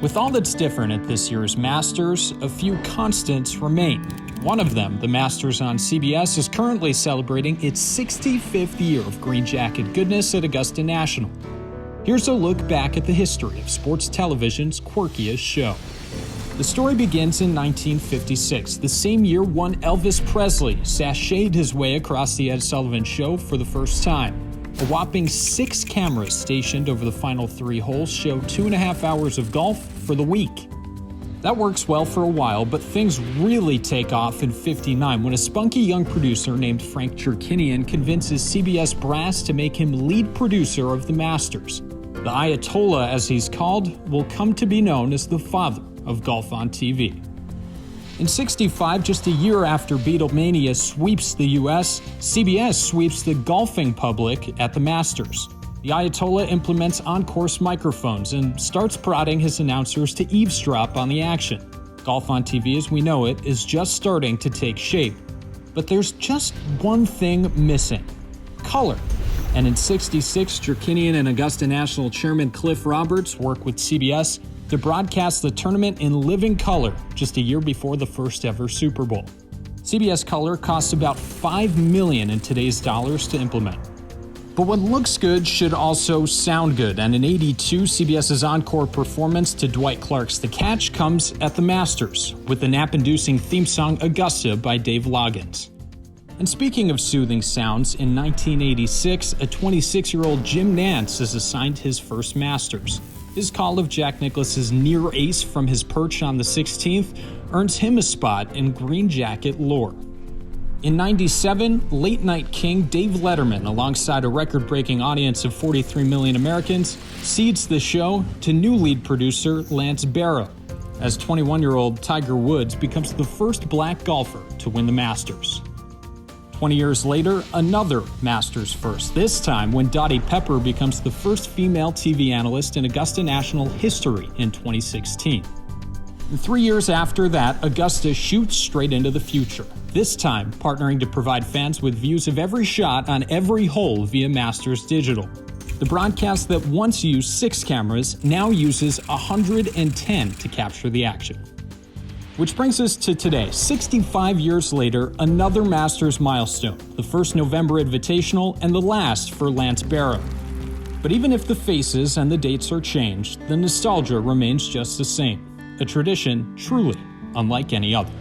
With all that's different at this year's Masters, a few constants remain. One of them, the Masters on CBS, is currently celebrating its 65th year of green jacket goodness at Augusta National. Here's a look back at the history of sports television's quirkiest show. The story begins in 1956, the same year one Elvis Presley sashayed his way across the Ed Sullivan Show for the first time. A whopping 6 cameras stationed over the final 3 holes show 2.5 hours of golf for the week. That works well for a while, but things really take off in '59 when a spunky young producer named Frank Cherkinian convinces CBS brass to make him lead producer of the Masters. The Ayatollah, as he's called, will come to be known as the father of golf on TV. In '65, just a year after Beatlemania sweeps the US, CBS sweeps the golfing public at the Masters. The Ayatollah implements on-course microphones and starts prodding his announcers to eavesdrop on the action. Golf on TV as we know it is just starting to take shape. But there's just one thing missing: color. And in '66, Cherkinian and Augusta National chairman Cliff Roberts work with CBS to broadcast the tournament in living color just a year before the first ever Super Bowl. CBS Color costs about $5 million in today's dollars to implement. But what looks good should also sound good, and in '82, CBS's encore performance to Dwight Clark's The Catch comes at the Masters, with the nap-inducing theme song Augusta by Dave Loggins. And speaking of soothing sounds, in 1986, a 26-year-old Jim Nantz is assigned his first Masters. His call of Jack Nicklaus's near ace from his perch on the 16th earns him a spot in green jacket lore. In '97, late-night king Dave Letterman, alongside a record-breaking audience of 43 million Americans, cedes the show to new lead producer Lance Barrow, as 21-year-old Tiger Woods becomes the first black golfer to win the Masters. 20 years later, another Masters first, this time when Dottie Pepper becomes the first female TV analyst in Augusta National history in 2016. And 3 years after that, Augusta shoots straight into the future, this time partnering to provide fans with views of every shot on every hole via Masters Digital. The broadcast that once used 6 cameras now uses 110 to capture the action. Which brings us to today, 65 years later, another Masters milestone, the first November Invitational and the last for Lance Barrow. But even if the faces and the dates are changed, the nostalgia remains just the same, a tradition truly unlike any other.